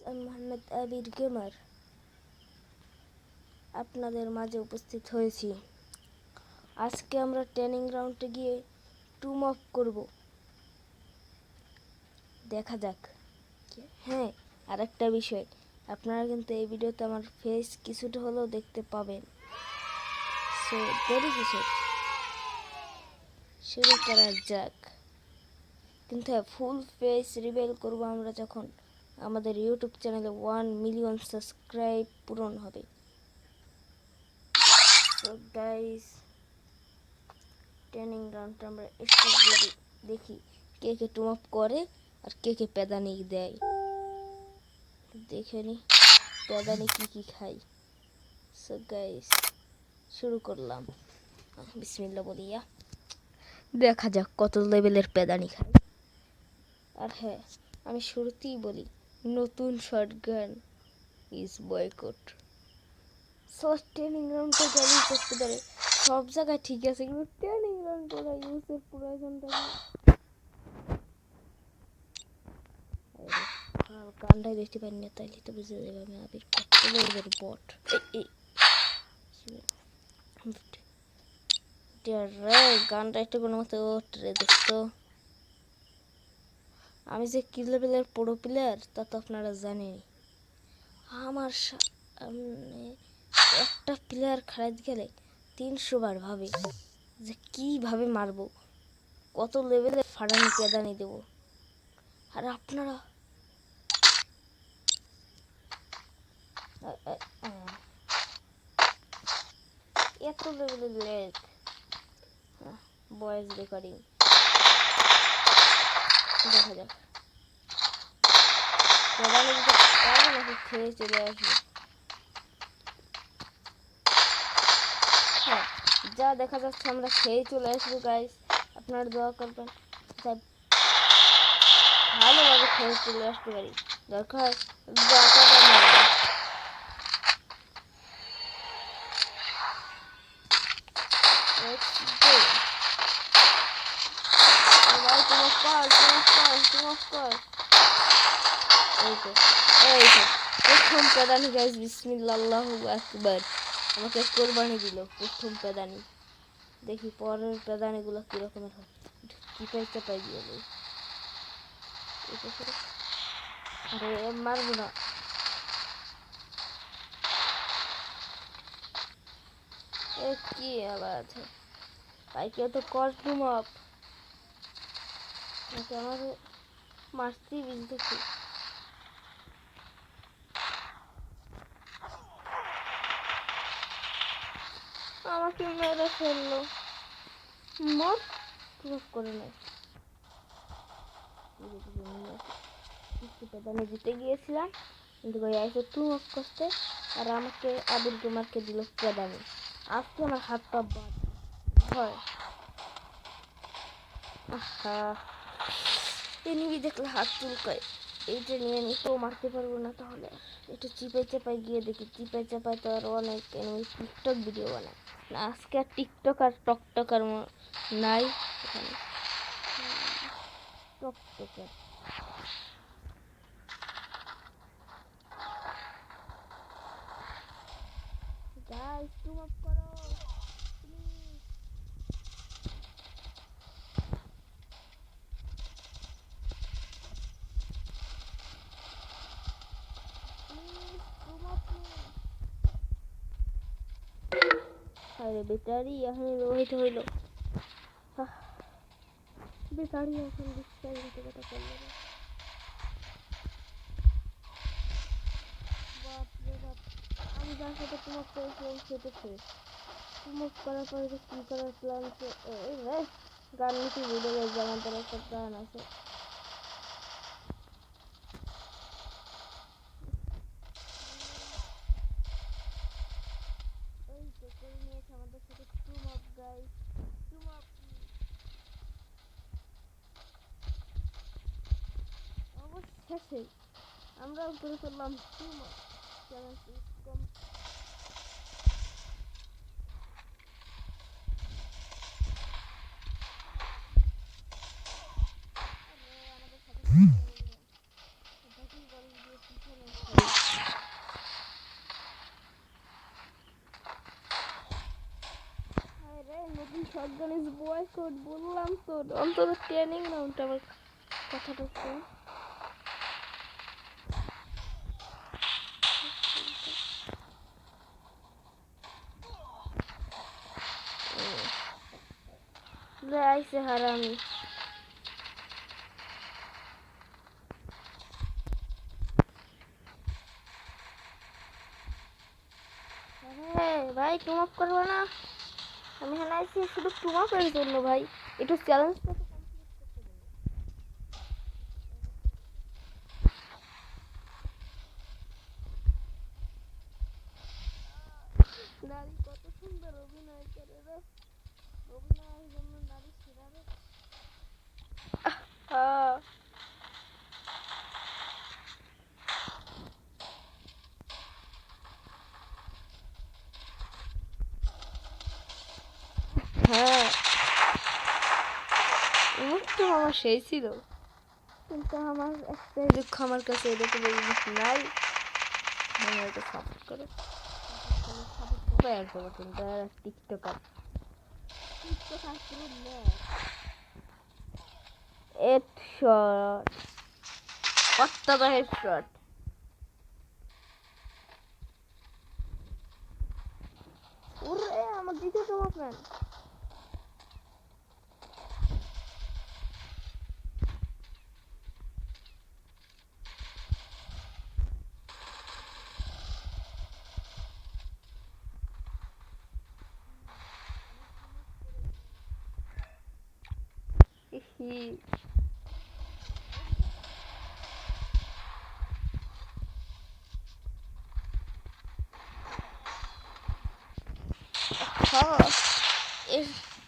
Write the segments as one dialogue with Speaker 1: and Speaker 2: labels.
Speaker 1: আমি মোহাম্মদ আবির গেমার আপনাদের মাঝে উপস্থিত হয়েছি। আজকে আমরা ট্রেনিং গ্রাউন্ডে গিয়ে টুম অফ করব, দেখা যাক। হ্যাঁ, আর একটা বিষয়, আপনারা কিন্তু এই ভিডিওতে আমার ফেস কিছুটা হলেও দেখতে পাবেন। সো দেরি কিসের, শুরু করা যাক। কিন্তু হ্যাঁ, ফুল ফেস রিভিল করব আমরা যখন আমাদের ইউটিউব চ্যানেলে 1 মিলিয়ন সাবস্ক্রাইব পূরণ হবে। সো গাইস, ট্রেনিং গ্রাউন্ডটা আমরা স্টার্ট করে দেখি কে কে টুম আপ করে আর কে কে প্যাদানি দেয়। দেখে নি প্যাদানি কি খাই। সো গাইস, শুরু করলাম। বিসমিল্লাহ বলিয়া দেখা যাক কত লেভেলের প্যাদানি খাই। আর হ্যাঁ, আমি শুরুতেই বলি, নতুন shotgun is boycott. So training গ্রাউন্ডটা গেলেই করতে পারে, সব জায়গায় ঠিক আছে, কিন্তু ট্রেনিং গ্রাউন্ড ওরা ইউজের প্রয়োজনটা গানটাই দেখতে পারি না, তাইলে তো বুঝে যাবে আমি আবির কত বড় বট। গানটা একটু কোনো মতো ওঠে দেখতো। আমি যে কি লেভেলের প্রো প্লেয়ার তা তো আপনারা জানেন। আমার একটা প্লেয়ার খারাপ গেলে 300 বার ভাবে যে কিভাবে মারবো, কত লেভেলের ফাড়ানি পেদানি দেবো। আর আপনারা এত লেভেলের লেগ ভয়েস রেকর্ডিং দেখা যাক। পেদানি দিতে পারবো নাকি খেয়ে চলে আসবে। হ্যাঁ, যা দেখা যাচ্ছে আমরা খেয়ে চলে আসবো গাইস, আপনারা দোয়া করবেন ভালোভাবে খেয়ে চলে আসতে পারি। দরকার প্রথম পেদানি গাইস, বিসমিল্লাহ আল্লাহু আকবার। আমাকে কোরবানি দিল প্রথম পেদানি। দেখি পরের পেদানিগুলো কিরকমের হয়। চিপাই চাপাই দিয়ে দেয়। আরে মারবো না। কি আবার আছে ভাই, কেউ তো কস্টুম আপ নাকি আমার মারতেই বুঝতেছি। আমাকে মেরে ফেললো, মত প্রুফ করে নেয়। পেদানি জিতে গিয়েছিলাম, কিন্তু ভাই এসে টু অফ করতে আর আমাকে আবির কুমারকে দিল পেদানি। আজকে আমার হাত পা বাদ হয়। আহা, এনিমি দেখলে হাত চুলকায়। এইটা নিয়ে নিতেও মারতে পারবো না, তাহলে একটু চিপাই চাপাই গিয়ে দেখি। চিপাই চাপাই তো আর অনেক এনিমি টিকটক ভিডিও বানায় না, আজকে আর টিকটক আর টকটক আর নাই এখানে। টকটকার গাইস, টুম আপ করো প্লিজ। আরে বেচারি এখন রোহিত হইল। বেচারি এখন বিশ্বাসঘাতকতা করলো না। বাপরে বাপ, আমি যার সাথে তোমার করেছিলাম সেটা শেষ। তোমার করার পরে যে কি করার প্ল্যান গান নিতে ভুলে গেছে। আমাদের একটা গান আছে, এই তো করে নিয়েছে আমাদের সাথে টুম আপ গাইস, টুম আপ। অবশেষে আমরাও করে ফেললাম টুম আপ। চ্যালেঞ্জ কম। আমাদের সাথে আরে নতুন শটগান ইজ বয়কট বললাম তো, অন্তত ট্রেনিং রাউন্ড আমার কথাটা শুন। আইসে হারামি। ভাই টুম আপ করবো না, আমি এখানে আইসি শুধু টুম আপের জন্য ভাই, একটু চ্যালেঞ্জটা তো কমপ্লিট করতে দেবো। নারী কত সুন্দর অভিনয় করে রে, অভিনয়ের জন্য নারী সেরা রে। হ্যাঁ হ্যাঁ, মুখ তো আমার সেই ছিল, কিন্তু আমার একটাই দুঃখ, আমার কাছে এরকম জিনিস নাই। আমি ওকে সাপোর্ট করে সাপোর্ট করবো, কিন্তু টিকটকার টিকটকার পুরো হেডশট, কতটা হেডশট। ওরে আমার দ্বিতীয় টুম আপ ম্যান।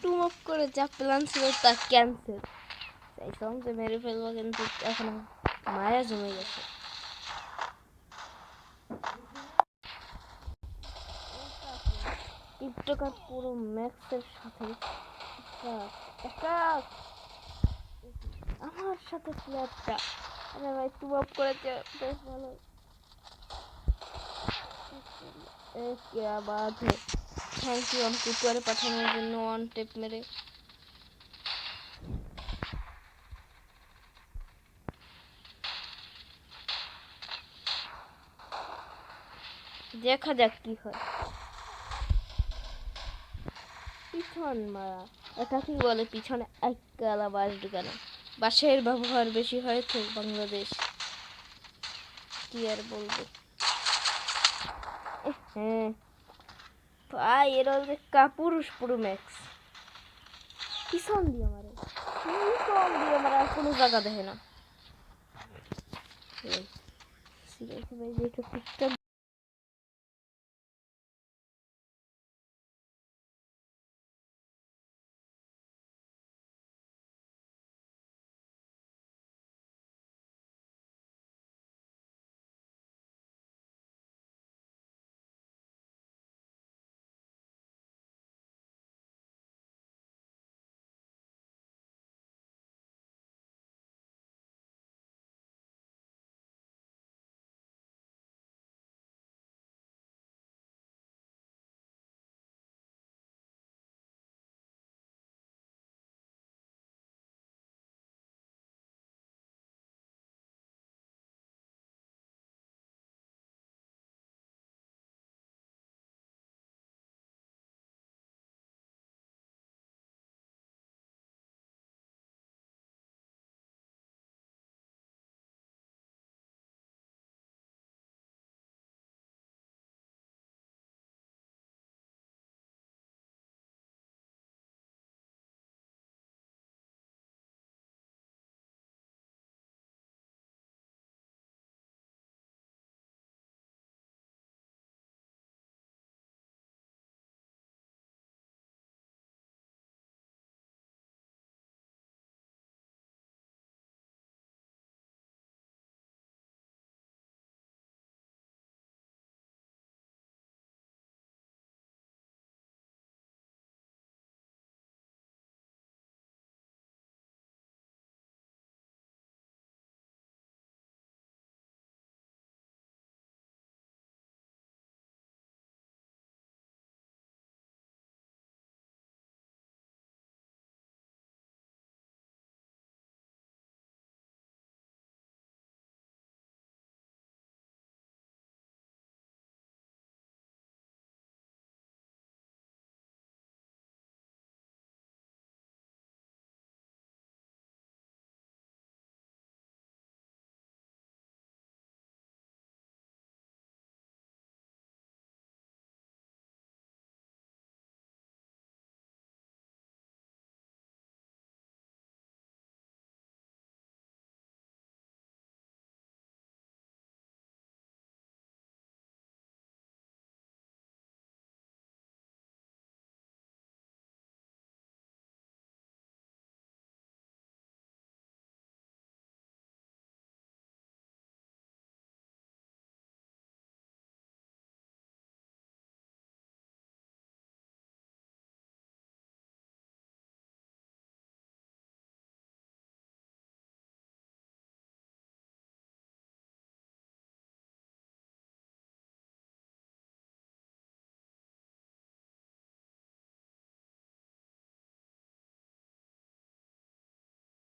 Speaker 1: টুম আপ করে যা প্ল্যান ছিল তা ক্যান্সেল। চাইছিলাম যে মেরে ফেলবো, কিন্তু এখন মায়া জমে গেছে। টিকটকার পুরো ম্যাক্সের সাথে আমার সাথে প্লেয়ারটা, আরে ভাই টুম আপ করেছে বেশ ভালো। क्या बात है, थैंक यू हमको ऊपर পাঠানোর জন্য ওয়ান টেপ মেরে। দেখা যাক কি হয়। পিছন মারা, এটা কি বলে পিছনে একলা বাস ঢুকানো। বাসের ব্যবহার বেশি হয় তো বাংলাদেশ, কি আর বলবো। হ্যাঁ ভাই এর যে কাপুরুষ পুরো ম্যাক্স, পিছন দিয়ে মারে, পিছন দিয়ে মারা, কোনো জায়গা দেখে না। ভাই